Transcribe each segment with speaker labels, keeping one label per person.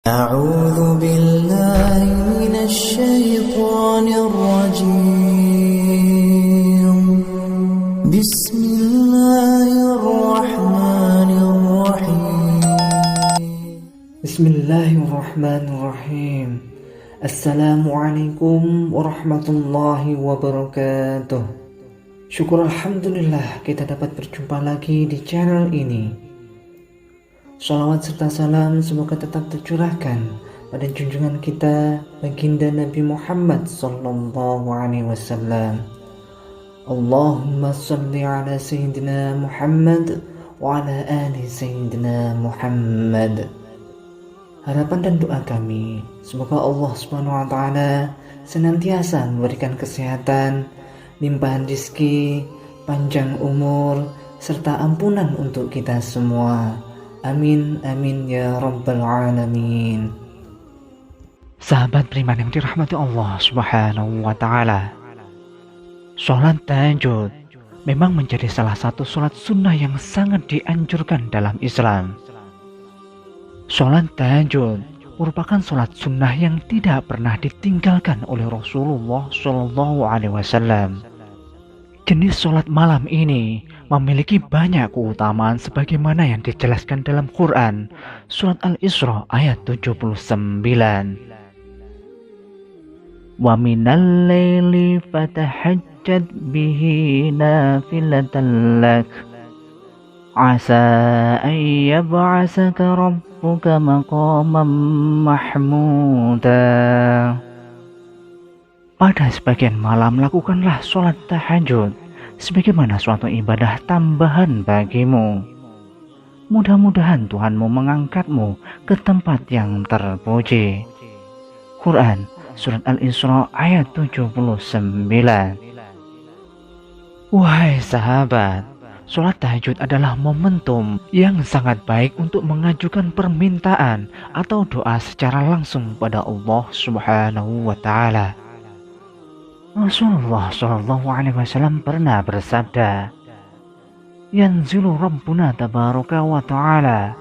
Speaker 1: أعوذ بالله من الشيطان الرجيم بسم الله الرحمن الرحيم
Speaker 2: بسم الله الرحمن الرحيم. Assalamualaikum warahmatullahi wabarakatuh. Syukur alhamdulillah kita dapat berjumpa lagi di channel ini. Shalawat serta salam semoga tetap tercurahkan pada junjungan kita baginda Nabi Muhammad sallallahu alaihi wasallam. Allahumma shalli ala sayyidina Muhammad wa ala ali sayyidina Muhammad. Harapan dan doa kami, semoga Allah Subhanahu wa taala senantiasa memberikan kesehatan, limpahan rezeki, panjang umur, serta ampunan untuk kita semua. Amin amin ya rabbal alamin. Sahabat beriman yang dirahmati Allah Subhanahu wa taala, sholat tahajud memang menjadi salah satu sholat sunnah yang sangat dianjurkan dalam Islam. Sholat tahajud merupakan sholat sunnah yang tidak pernah ditinggalkan oleh Rasulullah Shallallahu Alaihi Wasallam. Jenis sholat malam ini memiliki banyak keutamaan sebagaimana yang dijelaskan dalam Quran surat Al-Isra ayat 79. Wa minal laili fatahajjad bihi nafilatan lak asa an yab'asaka rabbuka maqaman mahmuda. Pada sebagian malam lakukanlah sholat tahajud sebagaimana suatu ibadah tambahan bagimu. Mudah-mudahan Tuhanmu mengangkatmu ke tempat yang terpuji. Quran surat Al-Isra ayat 79. Wahai sahabat, sholat tahajud adalah momentum yang sangat baik untuk mengajukan permintaan atau doa secara langsung pada Allah Subhanahu wa taala. Rasulullah Shallallahu Alaihi Wasallam pernah bersabda, "Yanzilu Rabbuna tabaraka wa ta'ala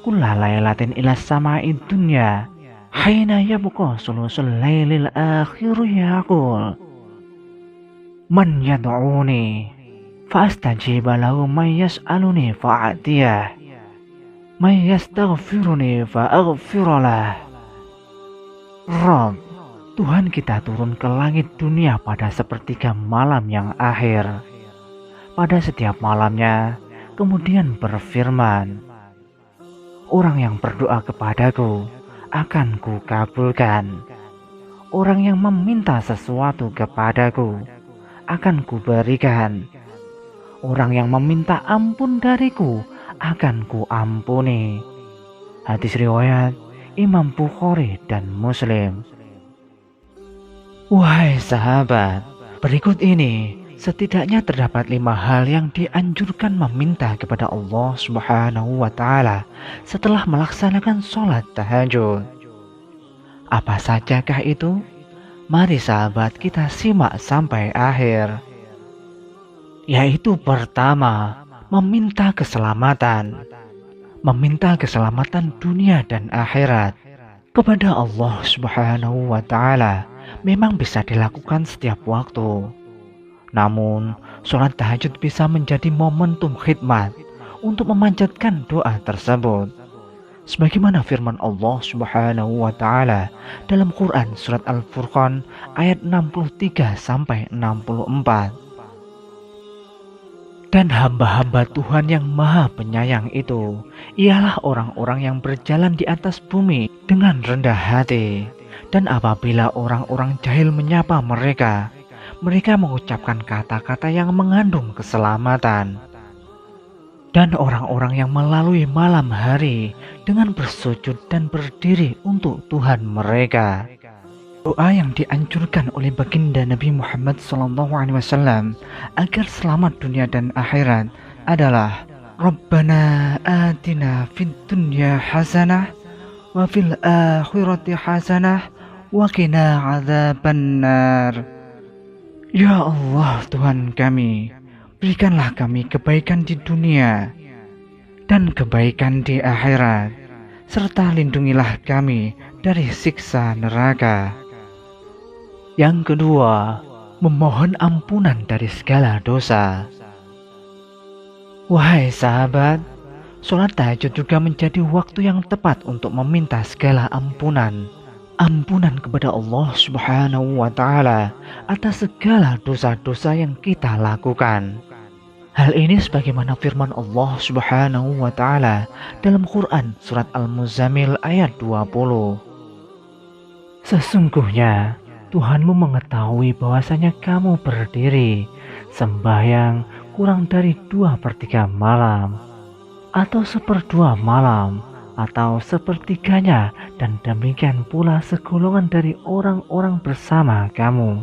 Speaker 2: kulla lailatin ila sama'id dunya hina yabqa sulusul lailil akhir yaqul man yad'uni fa'astajiba lahu man yas'aluni fa'atiyah man yastaghfiruni fa'aghfiralah." Rabb, Tuhan kita turun ke langit dunia pada sepertiga malam yang akhir. Pada setiap malamnya, kemudian berfirman, "Orang yang berdoa kepadaku akan kukabulkan. Orang yang meminta sesuatu kepadaku akan kuberikan. Orang yang meminta ampun dariku akan kuampuni." Hadis riwayat Imam Bukhari dan Muslim. Wahai sahabat, berikut ini setidaknya terdapat 5 hal yang dianjurkan meminta kepada Allah Subhanahu wa taala setelah melaksanakan sholat tahajud. Apa sajakah itu? Mari sahabat kita simak sampai akhir. Yaitu pertama, meminta keselamatan. Meminta keselamatan dunia dan akhirat kepada Allah Subhanahu wa taala memang bisa dilakukan setiap waktu. Namun, sholat tahajud bisa menjadi momentum khidmat untuk memanjatkan doa tersebut. Sebagaimana firman Allah Subhanahu wa taala dalam Quran surat Al-Furqan ayat 63 sampai 64. Dan hamba-hamba Tuhan yang Maha Penyayang itu ialah orang-orang yang berjalan di atas bumi dengan rendah hati. Dan apabila orang-orang jahil menyapa mereka, mereka mengucapkan kata-kata yang mengandung keselamatan. Dan orang-orang yang melalui malam hari dengan bersujud dan berdiri untuk Tuhan mereka. Doa yang dianjurkan oleh baginda Nabi Muhammad SAW agar selamat dunia dan akhirat adalah Rabbana atina fid dunya hasanah wa fil akhirati hasanah wa qina adzabannar. Ya Allah Tuhan kami, berikanlah kami kebaikan di dunia dan kebaikan di akhirat, serta lindungilah kami dari siksa neraka. Yang kedua, memohon ampunan dari segala dosa. Wahai sahabat, sholat tahajud juga menjadi waktu yang tepat untuk meminta segala ampunan kepada Allah Subhanahu wa Ta'ala atas segala dosa-dosa yang kita lakukan. Hal ini sebagaimana firman Allah Subhanahu wa Ta'ala dalam Quran surat Al-Muzammil ayat 20. Sesungguhnya Tuhanmu mengetahui bahwasanya kamu berdiri sembahyang kurang dari 2/3 malam, atau 1/2 malam, atau 1/3-nya, dan demikian pula segolongan dari orang-orang bersama kamu.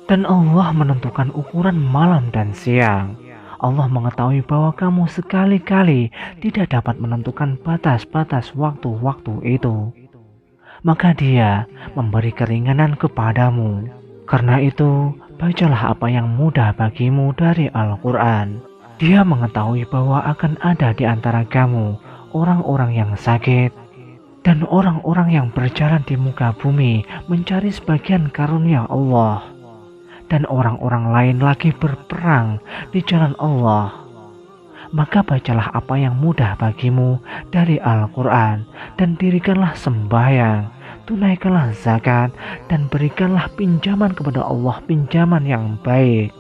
Speaker 2: Dan Allah menentukan ukuran malam dan siang. Allah mengetahui bahwa kamu sekali-kali tidak dapat menentukan batas-batas waktu-waktu itu. Maka Dia memberi keringanan kepadamu. Karena itu, bacalah apa yang mudah bagimu dari Al-Quran. Dia mengetahui bahwa akan ada di antara kamu orang-orang yang sakit dan orang-orang yang berjalan di muka bumi mencari sebagian karunia Allah, dan orang-orang lain lagi berperang di jalan Allah. Maka bacalah apa yang mudah bagimu dari Al-Quran, dan dirikanlah sembahyang, tunaikanlah zakat, dan berikanlah pinjaman kepada Allah, pinjaman yang baik.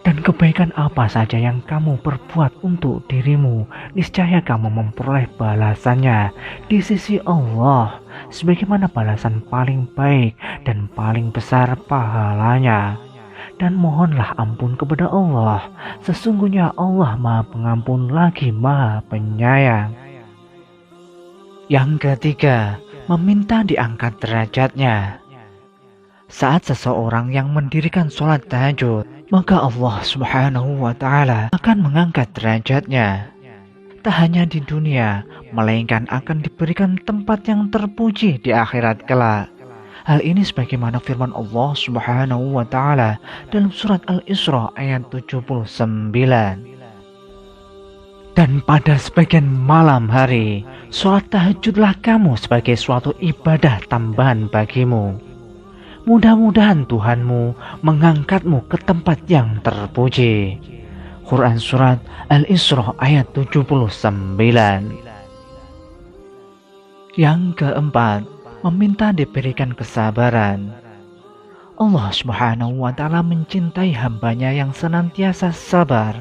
Speaker 2: Dan kebaikan apa saja yang kamu perbuat untuk dirimu, niscaya kamu memperoleh balasannya di sisi Allah, sebagaimana balasan paling baik dan paling besar pahalanya. Dan mohonlah ampun kepada Allah, sesungguhnya Allah Maha Pengampun lagi Maha Penyayang. Yang ketiga, meminta diangkat derajatnya. Saat seseorang yang mendirikan sholat tahajud, maka Allah Subhanahu wa Ta'ala akan mengangkat derajatnya. Tak hanya di dunia, melainkan akan diberikan tempat yang terpuji di akhirat kelak. Hal ini sebagaimana firman Allah Subhanahu wa Ta'ala dalam surat Al-Isra ayat 79. Dan pada sebagian malam hari, sholat tahajudlah kamu sebagai suatu ibadah tambahan bagimu. Mudah-mudahan Tuhanmu mengangkatmu ke tempat yang terpuji. Quran surat Al-Isra ayat 79. Yang keempat, meminta diberikan kesabaran. Allah Subhanahu wa Ta'ala mencintai hambanya yang senantiasa sabar,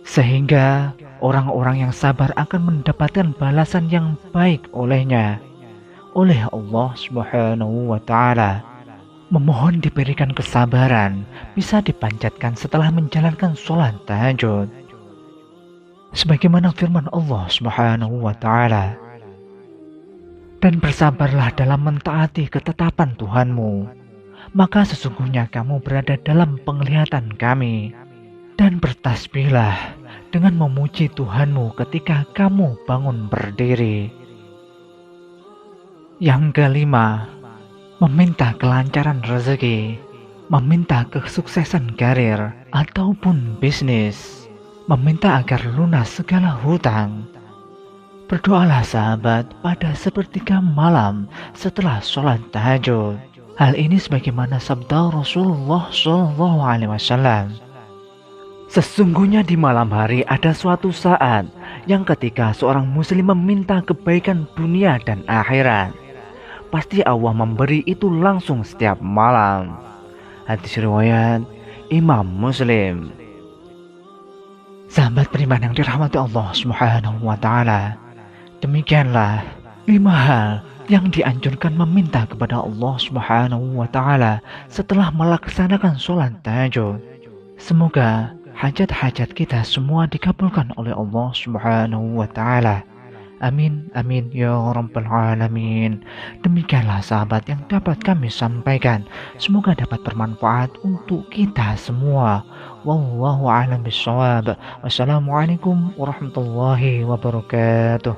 Speaker 2: sehingga orang-orang yang sabar akan mendapatkan balasan yang baik olehnya, oleh Allah Subhanahu wa Ta'ala. Memohon diberikan kesabaran bisa dipanjatkan setelah menjalankan sholat tahajud, sebagaimana firman Allah Subhanahu wa Ta'ala, dan bersabarlah dalam mentaati ketetapan Tuhanmu, maka sesungguhnya kamu berada dalam penglihatan kami. Dan bertasbihlah dengan memuji Tuhanmu ketika kamu bangun berdiri. Yang kelima, meminta kelancaran rezeki, meminta kesuksesan karir ataupun bisnis, meminta agar lunas segala hutang. Berdoalah sahabat pada sepertiga malam setelah sholat tahajud. Hal ini sebagaimana sabda Rasulullah SAW. Sesungguhnya di malam hari ada suatu saat yang ketika seorang muslim meminta kebaikan dunia dan akhirat, pasti Allah memberi itu langsung setiap malam. Hadis riwayat Imam Muslim. Sahabat beriman yang dirahmati Allah Subhanahu wa Ta'ala, demikianlah 5 hal yang dianjurkan meminta kepada Allah Subhanahu wa Ta'ala setelah melaksanakan sholat tahajud. Semoga hajat-hajat kita semua dikabulkan oleh Allah Subhanahu wa Ta'ala. Amin, amin, ya Rabbal Alamin. Demikianlah sahabat yang dapat kami sampaikan. Semoga dapat bermanfaat untuk kita semua. Wallahu a'lam bishawab. Wassalamualaikum warahmatullahi wabarakatuh.